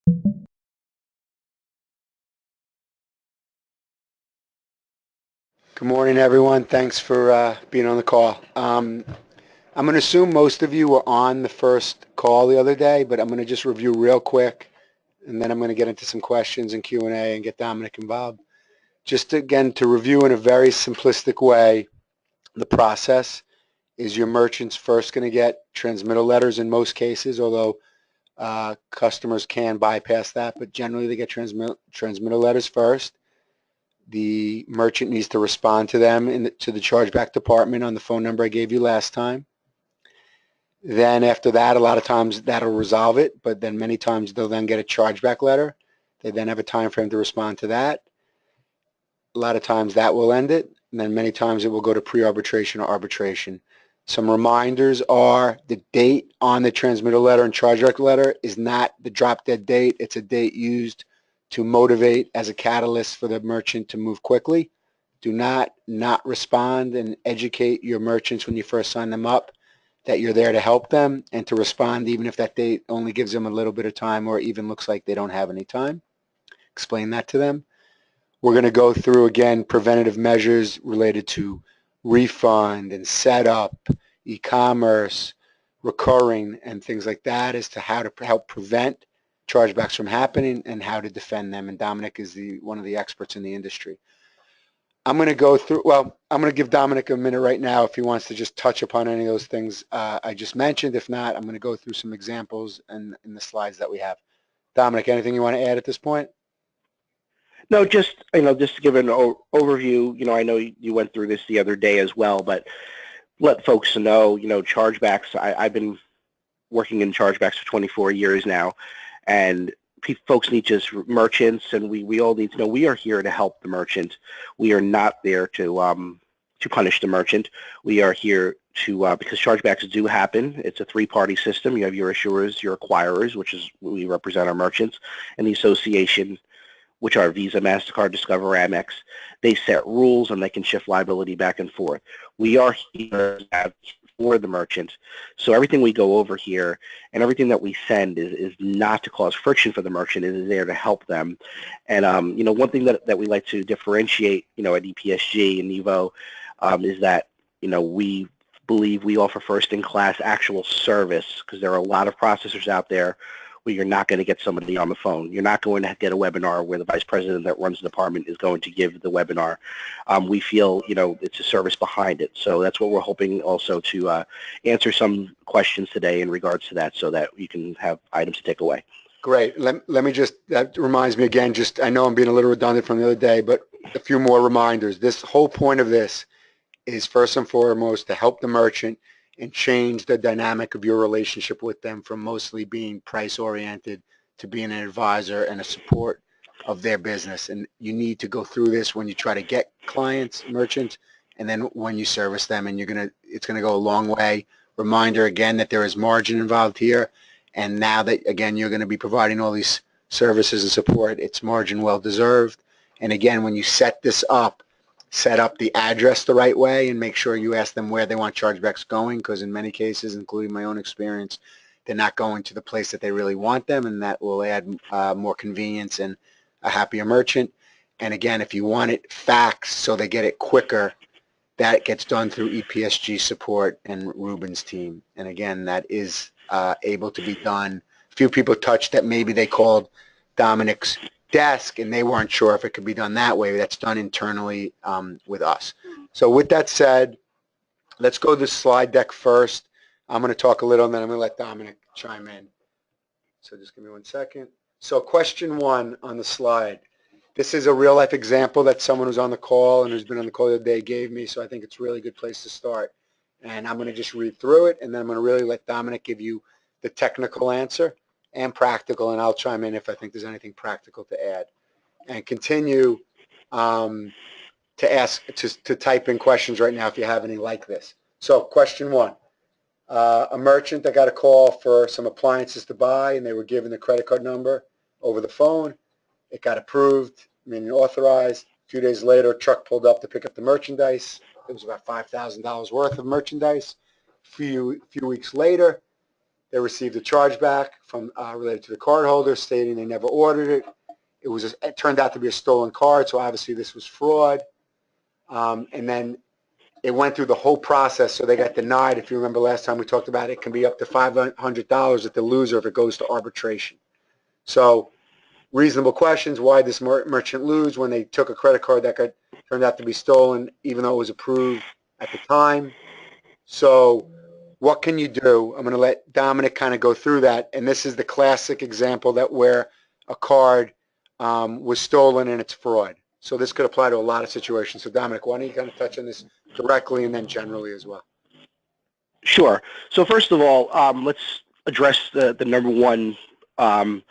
Good morning, everyone. Thanks for being on the call. I'm going to assume most of you were on the first call the other day, but I'm going to just review real quick, and then I'm going to get into some questions and Q&A and get Dominic involved. Just again, to review in a very simplistic way, the process is your merchant's first going to get transmittal letters in most cases, although customers can bypass that, but generally they get transmittal letters first. The merchant needs to respond to them to the chargeback department on the phone number I gave you last time. Then after that, a lot of times that'll resolve it, but then many times they'll then get a chargeback letter. They then have a time frame to respond to that. A lot of times that will end it, and then many times it will go to pre-arbitration or arbitration. Some reminders are the date on the transmittal letter and chargeback letter is not the drop dead date. It's a date used to motivate as a catalyst for the merchant to move quickly. Do not respond, and educate your merchants when you first sign them up that you're there to help them and to respond even if that date only gives them a little bit of time or even looks like they don't have any time. Explain that to them. We're going to go through, again, preventative measures related to refund and setup, e-commerce, recurring, and things like that as to how to help prevent chargebacks from happening and how to defend them. And Dominic is one of the experts in the industry. I'm going to go through, well, I'm going to give Dominic a minute right now if he wants to just touch upon any of those things I just mentioned. If not, I'm going to go through some examples in the slides that we have. Dominic, anything you want to add at this point? No, just just to give an overview. I know you went through this the other day as well, but let folks know. Chargebacks. I've been working in chargebacks for 24 years now, and folks need merchants, and we all need to know we are here to help the merchant. We are not there to punish the merchant. We are here to because chargebacks do happen. It's a three-party system. You have your issuers, your acquirers, which is we represent our merchants, and the association, which are Visa, MasterCard, Discover, Amex. They set rules and they can shift liability back and forth. We are here for the merchant. So everything we go over here and everything that we send is not to cause friction for the merchant. It is there to help them. And, one thing that we like to differentiate, at EPSG and Evo is that, we believe we offer first-in-class actual service because there are a lot of processors out there where you're not going to get somebody on the phone. You're not going to get a webinar where the vice president that runs the department is going to give the webinar. We feel, it's a service behind it. So that's what we're hoping also to answer some questions today in regards to that so that you can have items to take away. Great. Let me just, that reminds me again, I know I'm being a little redundant from the other day, but a few more reminders. This whole point of this is first and foremost to help the merchant and change the dynamic of your relationship with them from mostly being price-oriented to being an advisor and a support of their business. And you need to go through this when you try to get clients, merchants, and then when you service them, and it's going to go a long way. Reminder again that there is margin involved here, and now that, again, you're going to be providing all these services and support, it's margin well-deserved. And again, when you set this up, set up the address the right way and make sure you ask them where they want chargebacks going, because in many cases, including my own experience, they're not going to the place that they really want them, and that will add more convenience and a happier merchant. And again, if you want it faxed so they get it quicker, that gets done through EPSG support and Ruben's team. And again, that is able to be done. A few people touched that maybe they called Dominic's desk and they weren't sure if it could be done that way. That's done internally with us. So with that said, let's go to the slide deck first. I'm going to talk a little and then I'm going to let Dominic chime in. So just give me 1 second. So question 1 on the slide. This is a real life example that someone who's on the call and who's been on the call the other day gave me, so I think it's a really good place to start. And I'm going to just read through it, and then I'm going to really let Dominic give you the technical answer and practical, and I'll chime in if I think there's anything practical to add. And continue to type in questions right now if you have any like this. So question 1, a merchant that got a call for some appliances to buy, and they were given the credit card number over the phone. It got approved, meaning authorized. A few days later, a truck pulled up to pick up the merchandise. It was about $5,000 worth of merchandise. A few weeks later, they received a chargeback from related to the cardholder stating they never ordered it. It turned out to be a stolen card, so obviously this was fraud. And then it went through the whole process, so they got denied. If you remember last time we talked about it, it can be up to $500 at the loser if it goes to arbitration. So reasonable questions, why this merchant lose when they took a credit card that turned out to be stolen, even though it was approved at the time. So what can you do? I'm going to let Dominic kind of go through that. And this is the classic example that where a card was stolen and it's fraud. So this could apply to a lot of situations. So Dominic, why don't you kind of touch on this directly and then generally as well? Sure. So first of all, let's address the number one. One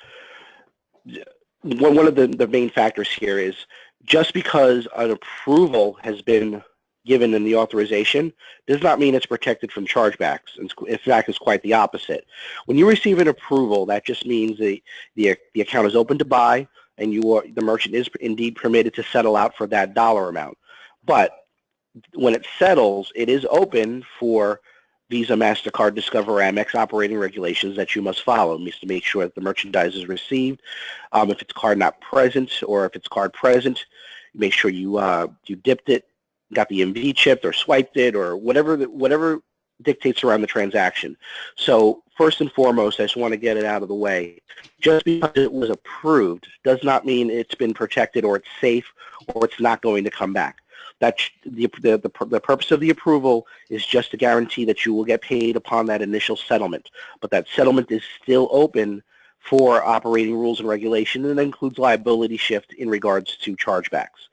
of the main factors here is just because an approval has been given in the authorization does not mean it's protected from chargebacks. In fact, it's quite the opposite. When you receive an approval, that just means the account is open to buy and the merchant is indeed permitted to settle out for that dollar amount. But when it settles, it is open for Visa, MasterCard, Discover, Amex operating regulations that you must follow. It means to make sure that the merchandise is received. If it's card not present or if it's card present, make sure you dipped it, got the MV chipped or swiped it or whatever dictates around the transaction. So first and foremost, I just want to get it out of the way. Just because it was approved does not mean it's been protected or it's safe or it's not going to come back. That's the purpose of the approval is just to guarantee that you will get paid upon that initial settlement. But that settlement is still open for operating rules and regulation, and that includes liability shift in regards to chargebacks.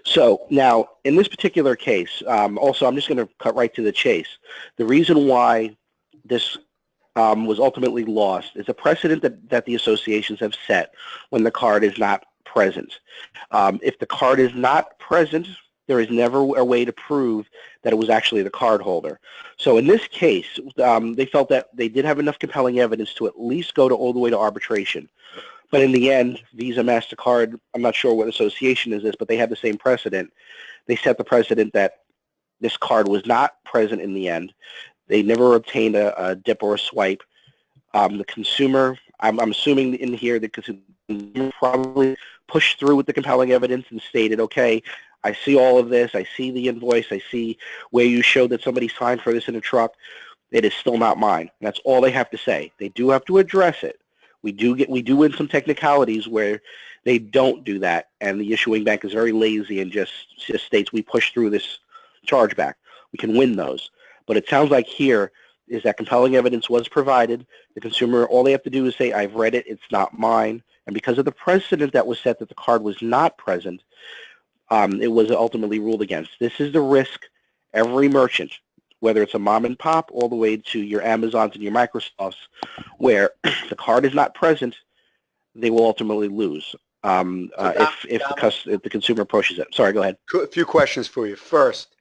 So now, in this particular case, also I'm just going to cut right to the chase. The reason why this was ultimately lost is a precedent that the associations have set when the card is not present. If the card is not present, there is never a way to prove that it was actually the card holder. So in this case, they felt that they did have enough compelling evidence to at least go all the way to arbitration. But in the end, Visa, MasterCard, I'm not sure what association is this, but they had the same precedent. They set the precedent that this card was not present in the end. They never obtained a dip or a swipe. The consumer, I'm assuming in here, the consumer probably pushed through with the compelling evidence and stated, okay, I see all of this. I see the invoice. I see where you showed that somebody signed for this in a truck. It is still not mine. And that's all they have to say. They do have to address it. We do win some technicalities where they don't do that, and the issuing bank is very lazy and just states we push through this chargeback. We can win those. But it sounds like here is that compelling evidence was provided. The consumer, all they have to do is say, I've read it. It's not mine. And because of the precedent that was set that the card was not present, it was ultimately ruled against. This is the risk every merchant, whether it's a mom and pop all the way to your Amazons and your Microsofts, where the card is not present, they will ultimately lose if the consumer pushes it. Sorry, go ahead. A few questions for you. First,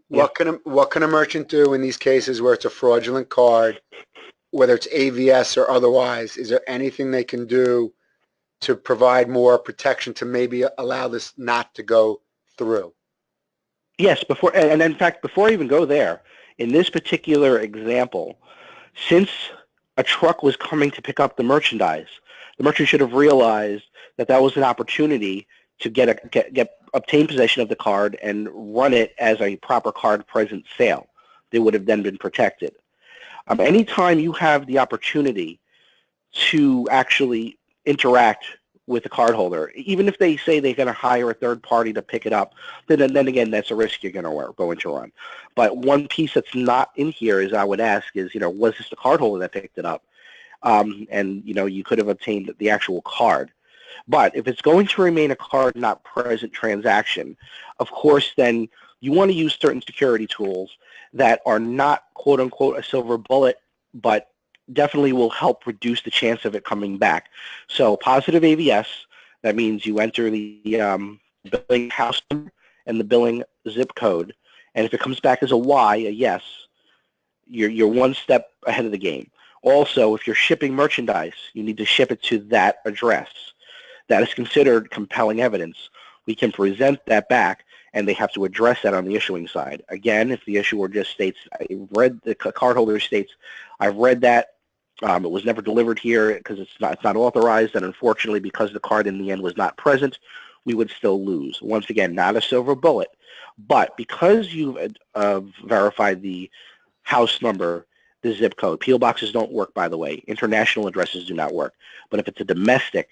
what can a merchant do in these cases where it's a fraudulent card, whether it's AVS or otherwise? Is there anything they can do to provide more protection to maybe allow this not to go through? Yes, and in fact, before I even go there, in this particular example, since a truck was coming to pick up the merchandise, the merchant should have realized that that was an opportunity to obtain possession of the card and run it as a proper card present sale. They would have then been protected. Anytime you have the opportunity to actually interact with the cardholder, even if they say they're going to hire a third party to pick it up, then again, that's a risk you're going to run. But one piece that's not in here is I would ask is, was this the cardholder that picked it up? And, you could have obtained the actual card. But if it's going to remain a card not present transaction, of course, then you want to use certain security tools that are not, quote unquote, a silver bullet, but definitely will help reduce the chance of it coming back. So positive AVS, that means you enter the billing house number and the billing zip code. And if it comes back as a Y, a yes, you're one step ahead of the game. Also, if you're shipping merchandise, you need to ship it to that address. That is considered compelling evidence. We can present that back, and they have to address that on the issuing side. Again, if the issuer just states, the cardholder states, I've read that, it was never delivered here because it's not authorized, and unfortunately, because the card in the end was not present, we would still lose. Once again, not a silver bullet, but because you've verified the house number, the zip code. P.O. boxes don't work, by the way. International addresses do not work. But if it's a domestic,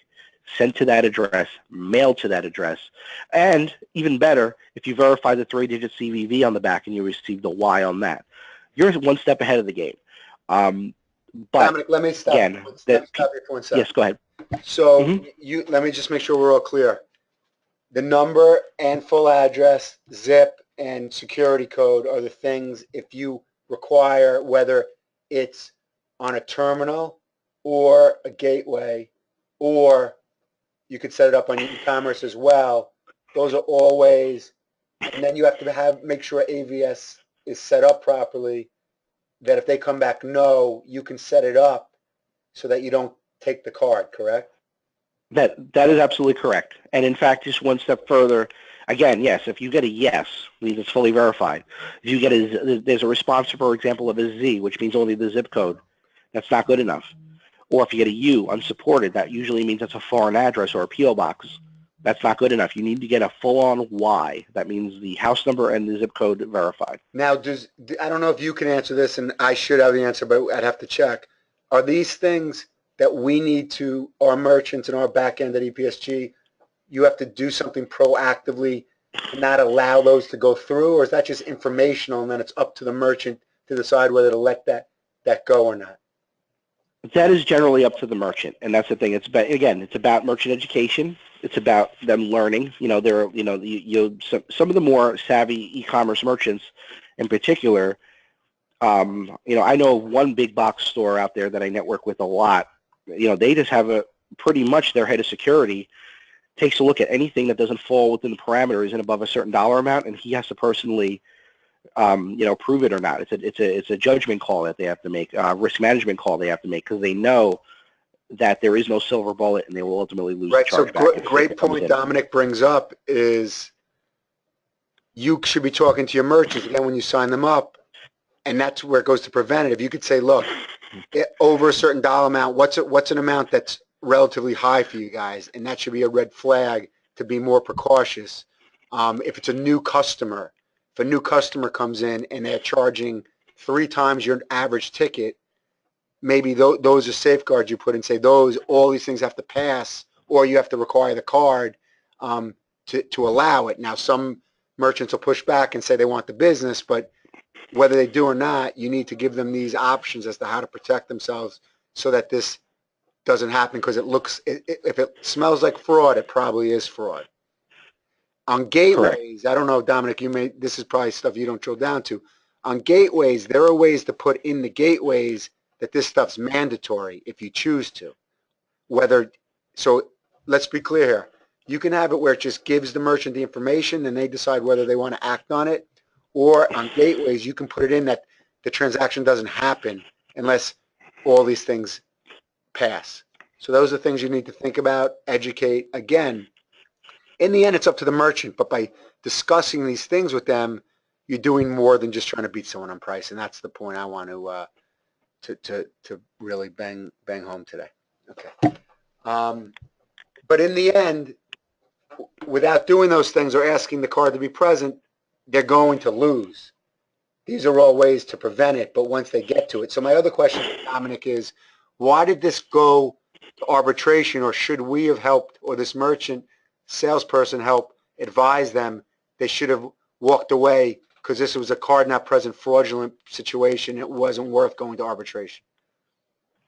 sent to that address, mailed to that address, and even better, if you verify the 3-digit CVV on the back and you received a Y on that, you're one step ahead of the game. But Dominic, let me stop. again, Let me stop you for 1 second. Yes, go ahead. So let me just make sure we're all clear. The number and full address, zip, and security code are the things if you require, whether it's on a terminal or a gateway, or you could set it up on e-commerce as well. Those are all ways. And then you have to make sure AVS is set up properly, that if they come back no, you can set it up so that you don't take the card, correct? That is absolutely correct. And in fact, just one step further, again, yes, if you get a yes, means it's fully verified. If you get there's a response, for example, of a Z, which means only the zip code, that's not good enough. Or if you get a U, unsupported, that usually means it's a foreign address or a P.O. box. That's not good enough. You need to get a full-on Y. That means the house number and the zip code verified. Now, I don't know if you can answer this, and I should have the answer, but I'd have to check. Are these things that we need to, our merchants and our back end at EPSG, you have to do something proactively to not allow those to go through, or is that just informational and then it's up to the merchant to decide whether to let that go or not? That is generally up to the merchant, and that's the thing. It's about merchant education. It's about them learning. Some of the more savvy e-commerce merchants, in particular. I know of one big box store out there that I network with a lot. They just have pretty much their head of security takes a look at anything that doesn't fall within the parameters and above a certain dollar amount, and he has to personally prove it or not. It's a judgment call that they have to make, risk management call they have to make, because they know that there is no silver bullet and they will ultimately lose the chargeback. Right, so great point Dominic brings up is you should be talking to your merchants, again, when you sign them up, and that's where it goes to preventative. You could say, look, over a certain dollar amount, what's an amount that's relatively high for you guys, and that should be a red flag to be more precautious. If it's a new customer, if a new customer comes in and they're charging 3 times your average ticket, maybe those are safeguards you put in, say all these things have to pass, or you have to require the card to allow it. Now, some merchants will push back and say they want the business, but whether they do or not, you need to give them these options as to how to protect themselves so that this doesn't happen, because if it smells like fraud, it probably is fraud. On gateways, correct. I don't know, Dominic, this is probably stuff you don't drill down to. On gateways, there are ways to put in the gateways that this stuff's mandatory if you choose to. So let's be clear here. You can have it where it just gives the merchant the information and they decide whether they want to act on it, or on gateways, you can put it in that the transaction doesn't happen unless all these things pass. So those are things you need to think about, educate. Again, in the end, it's up to the merchant, but by discussing these things with them, you're doing more than just trying to beat someone on price, and that's the point I want to really bang home today. Okay. But in the end, without doing those things or asking the card to be present, they're going to lose. These are all ways to prevent it, but once they get to it. So my other question to Dominic is, why did this go to arbitration, or should we have helped, or this merchant salesperson help advise them they should have walked away because this was a card not present fraudulent situation? It wasn't worth going to arbitration.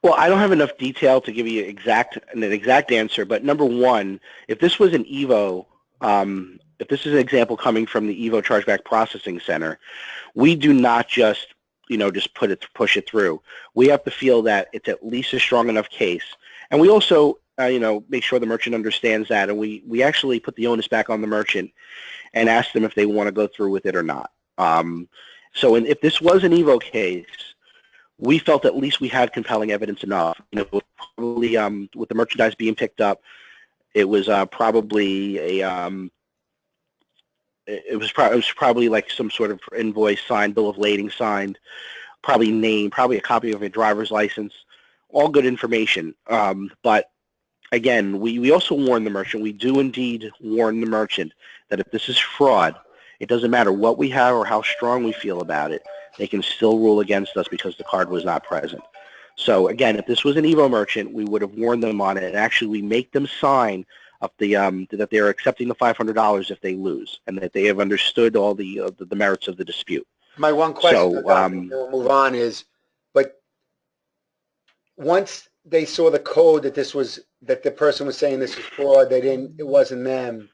Well, I don't have enough detail to give you an exact answer, but number one, if this was an EVO, if this is an example coming from the EVO Chargeback Processing Center, we do not just push it through. We have to feel that it's at least a strong enough case, and we also make sure the merchant understands that, and we actually put the onus back on the merchant and ask them if they want to go through with it or not. So if this was an EVO case, we felt at least we had compelling evidence enough. Probably with the merchandise being picked up, it was probably it was probably like some sort of invoice signed, bill of lading signed, probably a copy of a driver's license, all good information. But again, we also warn the merchant. We do indeed warn the merchant that if this is fraud, it doesn't matter what we have or how strong we feel about it. They can still rule against us because the card was not present. So again, if this was an Evo merchant, we would have warned them on it, and actually we make them sign up that they are accepting the $500 if they lose, and that they have understood all the merits of the dispute. My one question, So, we'll move on, is, but once they saw the code that the person was saying this was fraud, it wasn't them.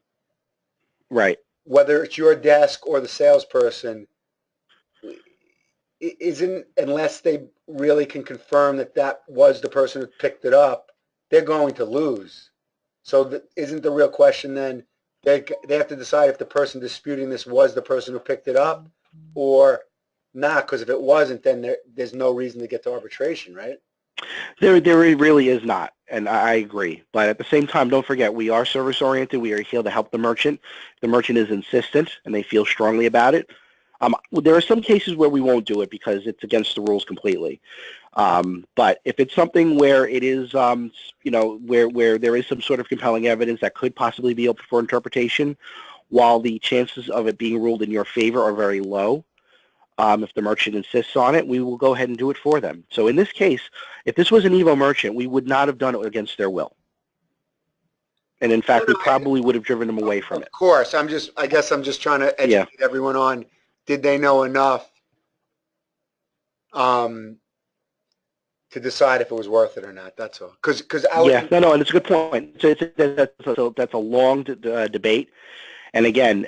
Right. Whether it's your desk or the salesperson, unless they really can confirm that was the person who picked it up, they're going to lose. So isn't the real question then, they have to decide if the person disputing this was the person who picked it up or not? Because if it wasn't, then there's no reason to get to arbitration, right? There really is not, and I agree. But at the same time, don't forget, we are service-oriented. We are here to help the merchant. The merchant is insistent, and they feel strongly about it. There are some cases where we won't do it because it's against the rules completely. But if it's something where it is, where there is some sort of compelling evidence that could possibly be open for interpretation, while the chances of it being ruled in your favor are very low, if the merchant insists on it, we will go ahead and do it for them. So in this case, if this was an Evo merchant, we would not have done it against their will. And in fact, we probably would have driven them away from it. Of course. I guess I'm just trying to educate everyone on, did they know enough to decide if it was worth it or not? That's all. No, and it's a good point. That's a long debate. And again,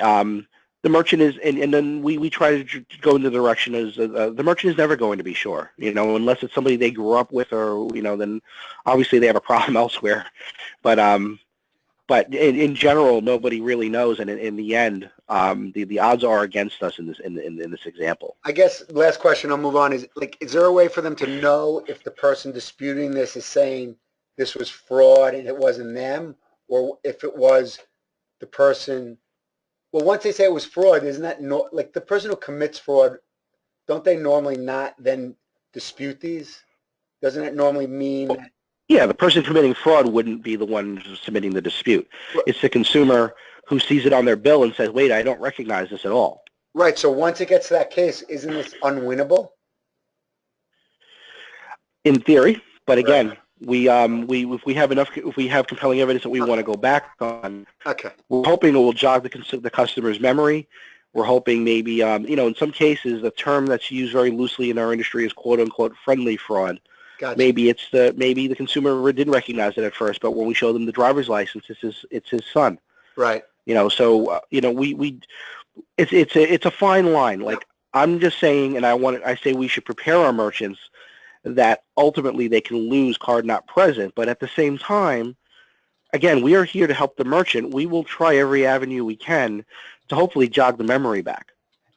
the merchant is, and then we try to go in the direction as the merchant is never going to be sure, unless it's somebody they grew up with, or then obviously they have a problem elsewhere. But in general, nobody really knows, and in the end, the odds are against us in this example. I guess last question, I'll move on, is there a way for them to know if the person disputing this is saying this was fraud and it wasn't them, or if it was the person? Well, once they say it was fraud, isn't that the person who commits fraud, don't they normally not then dispute these? Doesn't it normally mean that? Yeah, the person committing fraud wouldn't be the one submitting the dispute. It's the consumer who sees it on their bill and says, wait, I don't recognize this at all. Right, so once it gets to that case, isn't this unwinnable? In theory, but again, right. If we have compelling evidence that we want to go back on, we're hoping it will jog the customer's memory. We're hoping maybe, in some cases, the term that's used very loosely in our industry is quote unquote friendly fraud. Gotcha. Maybe the consumer didn't recognize it at first, but when we show them the driver's license, it's his son. Right. It's a fine line. Like, I'm just saying, and I say we should prepare our merchants that ultimately they can lose card not present, but at the same time, again, we are here to help the merchant. We will try every avenue we can to hopefully jog the memory back.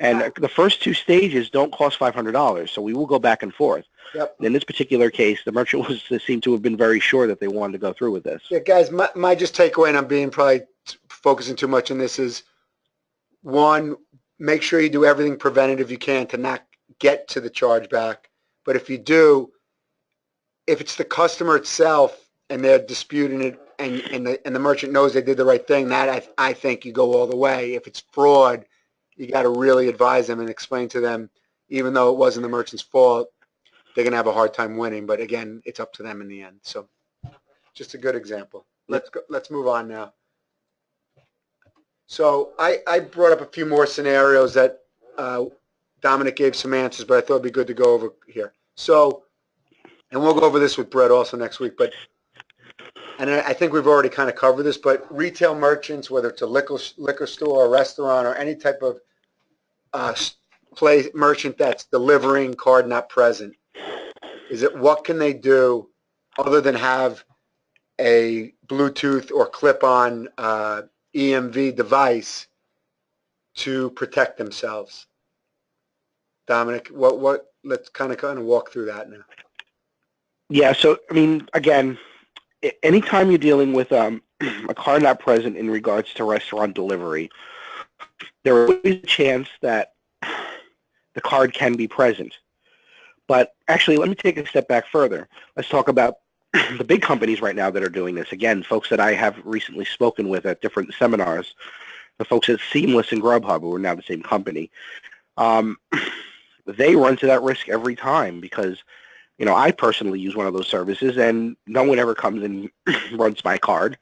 And the first two stages don't cost $500, so we will go back and forth. Yep. In this particular case, the merchant seemed to have been very sure that they wanted to go through with this. Yeah, guys, my just takeaway, and I'm being probably focusing too much on this, is one, make sure you do everything preventative you can to not get to the chargeback. But if you do, if it's the customer itself and they're disputing it, and the merchant knows they did the right thing, that I think you go all the way. If it's fraud, you got to really advise them and explain to them, even though it wasn't the merchant's fault, they're going to have a hard time winning. But again, it's up to them in the end. So just a good example. Let's move on now. So I brought up a few more scenarios that Dominic gave some answers, but I thought it'd be good to go over here. So, and we'll go over this with Brett also next week, and I think we've already kind of covered this, but retail merchants, whether it's a liquor store, a restaurant, or any type of merchant that's delivering card not present, what can they do other than have a Bluetooth or clip-on EMV device to protect themselves? Dominic, let's kind of walk through that now. Yeah, so, I mean, again, anytime you're dealing with a card not present in regards to restaurant delivery, there is a chance that the card can be present. But actually, let me take a step back further. Let's talk about the big companies right now that are doing this. Again, folks that I have recently spoken with at different seminars, the folks at Seamless and Grubhub, who are now the same company, um, they run to that risk every time because, I personally use one of those services and no one ever comes and runs my card.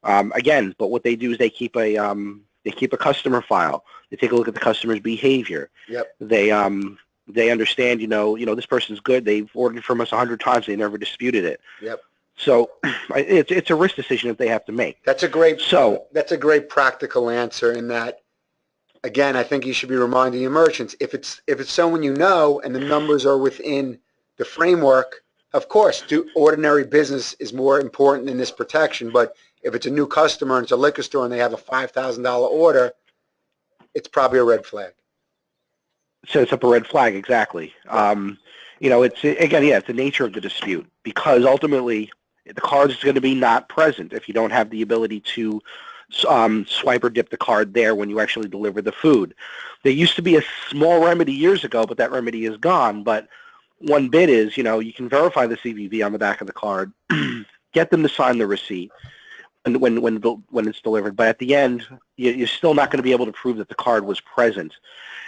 Again, but what they do is they keep a customer file. They take a look at the customer's behavior. Yep. They understand, this person's good. They've ordered from us 100 times. They never disputed it. Yep. So it's a risk decision that they have to make. That's a great practical answer in that, again, I think you should be reminding your merchants, if it's someone you know and the numbers are within the framework, of course, ordinary business is more important than this protection. But if it's a new customer and it's a liquor store and they have a $5,000 order, it's probably a red flag. Sets up a red flag, exactly. It's the nature of the dispute because ultimately the card is going to be not present if you don't have the ability to swipe or dip the card there when you actually deliver the food. There used to be a small remedy years ago, but that remedy is gone. But one bit is, you can verify the CVV on the back of the card, get them to sign the receipt when it's delivered. But at the end, you're still not going to be able to prove that the card was present.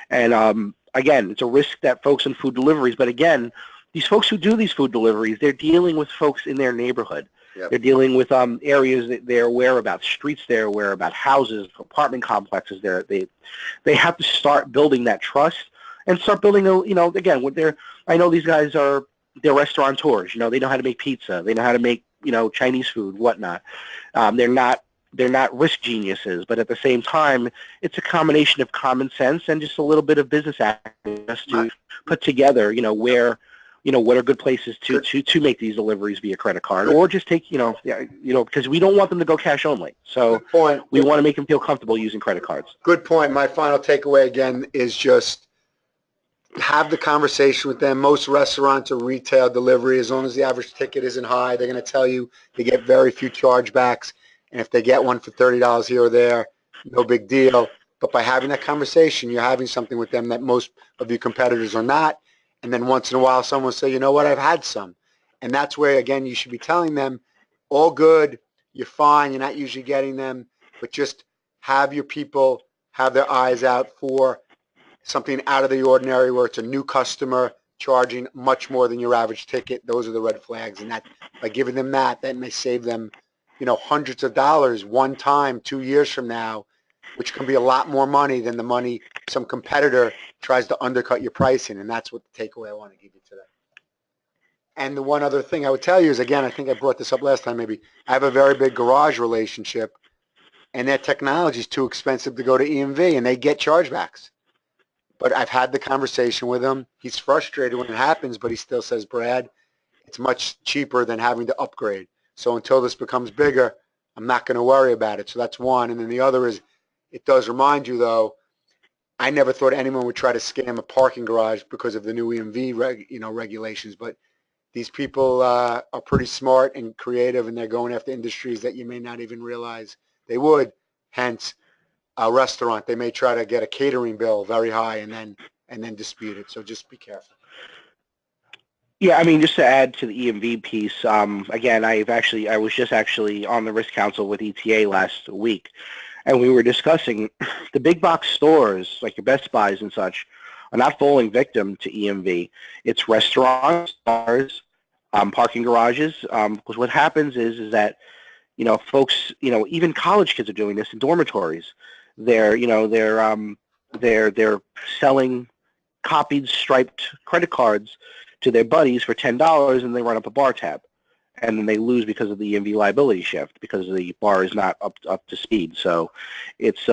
And again, it's a risk that folks in food deliveries, but again, these folks who do these food deliveries, they're dealing with folks in their neighborhood. Yep. They're dealing with areas that they're aware about, streets they're aware about, houses, apartment complexes. They have to start building that trust and start building I know these guys they're restaurateurs. They know how to make pizza. They know how to make, Chinese food, whatnot. They're not risk geniuses, but at the same time, it's a combination of common sense and just a little bit of business acumen to put together, what are good places to make these deliveries via credit card, or just take, because we don't want them to go cash only. So we want to make them feel comfortable using credit cards. Good point. My final takeaway again is just have the conversation with them. Most restaurants are retail delivery. As long as the average ticket isn't high, they're going to tell you they get very few chargebacks. And if they get one for $30 here or there, no big deal. But by having that conversation, you're having something with them that most of your competitors are not. And then once in a while, someone will say, you know what, I've had some. And that's where, again, you should be telling them, all good, you're fine, you're not usually getting them, but just have your people have their eyes out for something out of the ordinary where it's a new customer charging much more than your average ticket. Those are the red flags. And that by giving them that may save them, hundreds of dollars one time 2 years from now, which can be a lot more money than the money some competitor tries to undercut your pricing. And that's what the takeaway I want to give you today. And the one other thing I would tell you is, again, I think I brought this up last time maybe, I have a very big garage relationship, and their technology is too expensive to go to EMV, and they get chargebacks. But I've had the conversation with him. He's frustrated when it happens, but he still says, Brad, it's much cheaper than having to upgrade. So until this becomes bigger, I'm not going to worry about it. So that's one. And then the other is, it does remind you, though, I never thought anyone would try to scam a parking garage because of the new EMV regulations. But these people are pretty smart and creative, and they're going after industries that you may not even realize they would. Hence, a restaurant, they may try to get a catering bill very high and then dispute it. So just be careful. Yeah, I mean, just to add to the EMV piece, again, I was just actually on the risk council with ETA last week, and we were discussing the big box stores, like your Best Buys and such, are not falling victim to EMV. It's restaurants, bars, parking garages, because what happens is that, folks, even college kids are doing this in dormitories. They're selling copied striped credit cards to their buddies for $10, and they run up a bar tab, and then they lose because of the EMV liability shift because the bar is not up to speed. So if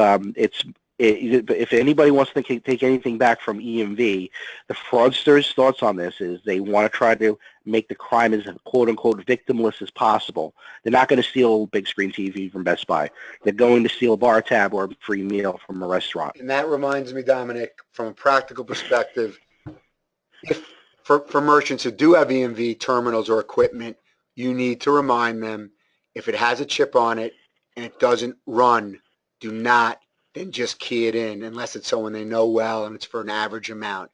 anybody wants to take anything back from EMV, the fraudsters' thoughts on this is they want to try to make the crime as quote-unquote victimless as possible. They're not going to steal a big screen TV from Best Buy. They're going to steal a bar tab or a free meal from a restaurant. And that reminds me, Dominic, from a practical perspective, if for merchants who do have EMV terminals or equipment, you need to remind them, if it has a chip on it and it doesn't run, do not then just key it in unless it's someone they know well and it's for an average amount.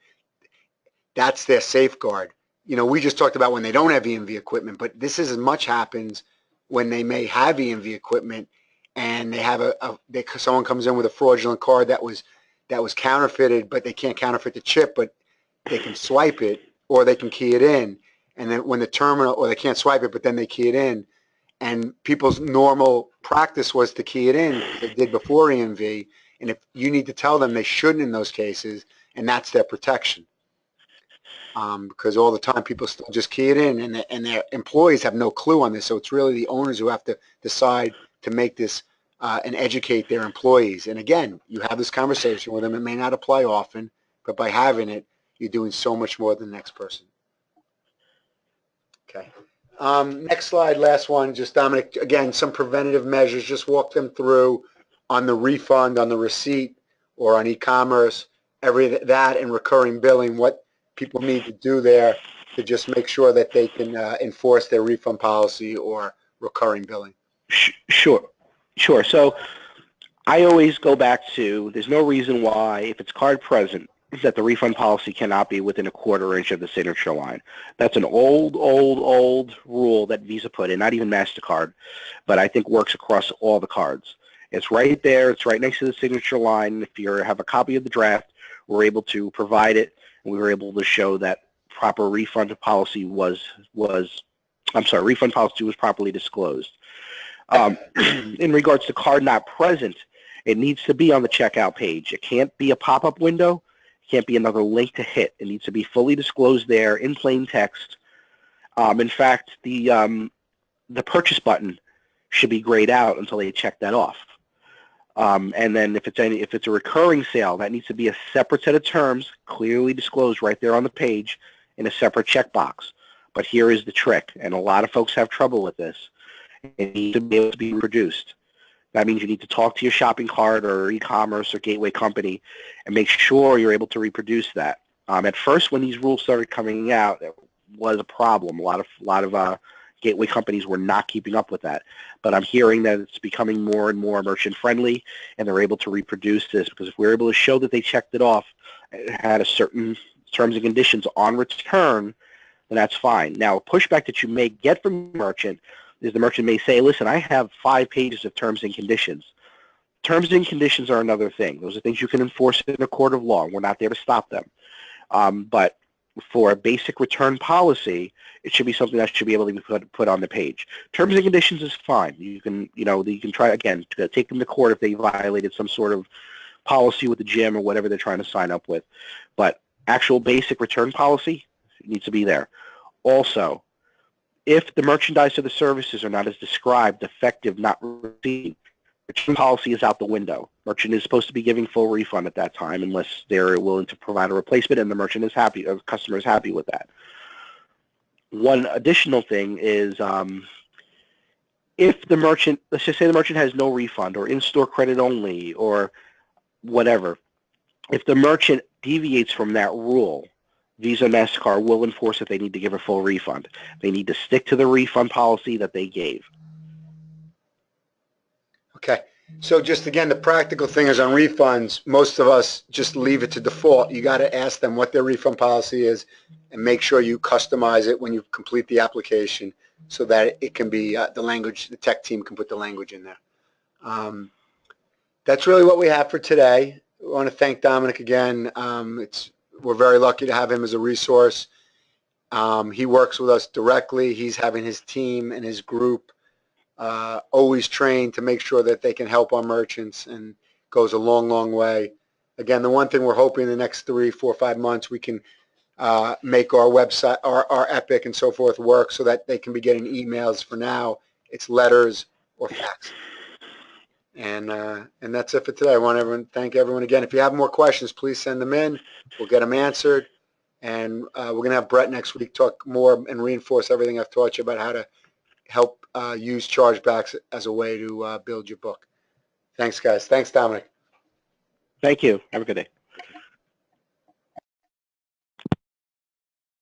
That's their safeguard. You know, we just talked about when they don't have EMV equipment, but this is as much happens when they may have EMV equipment and they have someone comes in with a fraudulent card that was counterfeited, but they can't counterfeit the chip, but they can swipe it or they can key it in. And then when the terminal, or they can't swipe it, but then they key it in. And people's normal practice was to key it in, they did before EMV. And if you need to tell them they shouldn't in those cases, and that's their protection. Because all the time people still just key it in, and their employees have no clue on this. So it's really the owners who have to decide to make this and educate their employees. And again, you have this conversation with them. It may not apply often, but by having it, you're doing so much more than the next person. Okay. Next slide, last one. Just Dominic, again, some preventative measures. Just walk them through on the refund, on the receipt, or on e-commerce, that and recurring billing, what people need to do there to just make sure that they can enforce their refund policy or recurring billing. Sure. So I always go back to, there's no reason why, if it's card present, that the refund policy cannot be within a quarter inch of the signature line. That's an old rule that Visa put in, not even MasterCard, but I think works across all the cards. It's right there. It's right next to the signature line. If you have a copy of the draft, we're able to provide it, and we were able to show that proper refund policy was properly disclosed. In regards to card not present, it needs to be on the checkout page. It can't be a pop-up window. It can't be another link to hit. It needs to be fully disclosed there in plain text. In fact, the purchase button should be grayed out until they check that off. And then if it's a recurring sale, that needs to be a separate set of terms, clearly disclosed right there on the page in a separate checkbox. But here is the trick, and a lot of folks have trouble with this. It needs to be able to be reproduced. That means you need to talk to your shopping cart or e-commerce or gateway company and make sure you're able to reproduce that. At first, when these rules started coming out, it was a problem. A lot of gateway companies were not keeping up with that. But I'm hearing that it's becoming more and more merchant-friendly, and they're able to reproduce this, because if we're able to show that they checked it off, it had a certain terms and conditions on return, then that's fine. Now, a pushback that you may get from the merchant is the merchant may say, listen, I have 5 pages of terms and conditions. Terms and conditions are another thing. Those are things you can enforce in a court of law. We're not there to stop them. But for a basic return policy, it should be something that should be able to be put on the page. Terms and conditions is fine. You can try, again, to take them to court if they violated some sort of policy with the gym or whatever they're trying to sign up with. But actual basic return policy needs to be there. Also, if the merchandise or the services are not as described, defective, not received, return policy is out the window. Merchant is supposed to be giving full refund at that time unless they're willing to provide a replacement and the merchant is happy, or the customer is happy with that. One additional thing is if the merchant, let's just say the merchant has no refund or in-store credit only or whatever, if the merchant deviates from that rule, Visa and MasterCard will enforce that they need to give a full refund. They need to stick to the refund policy that they gave. Okay. So just again, the practical thing is on refunds, most of us just leave it to default. You got to ask them what their refund policy is and make sure you customize it when you complete the application so that it can be the language, the tech team can put the language in there. That's really what we have for today. I want to thank Dominic again. We're very lucky to have him as a resource. He works with us directly. He's having his team and his group always trained to make sure that they can help our merchants, and goes a long, long way. Again, the one thing we're hoping in the next 3, 4, 5 months we can make our website, our Epic and so forth work so that they can be getting emails. For now, it's letters or fax. And that's it for today. I want to thank everyone again. If you have more questions, please send them in. We'll get them answered. And we're going to have Brett next week talk more and reinforce everything I've taught you about how to help use chargebacks as a way to build your book. Thanks, guys. Thanks, Dominic. Thank you. Have a good day.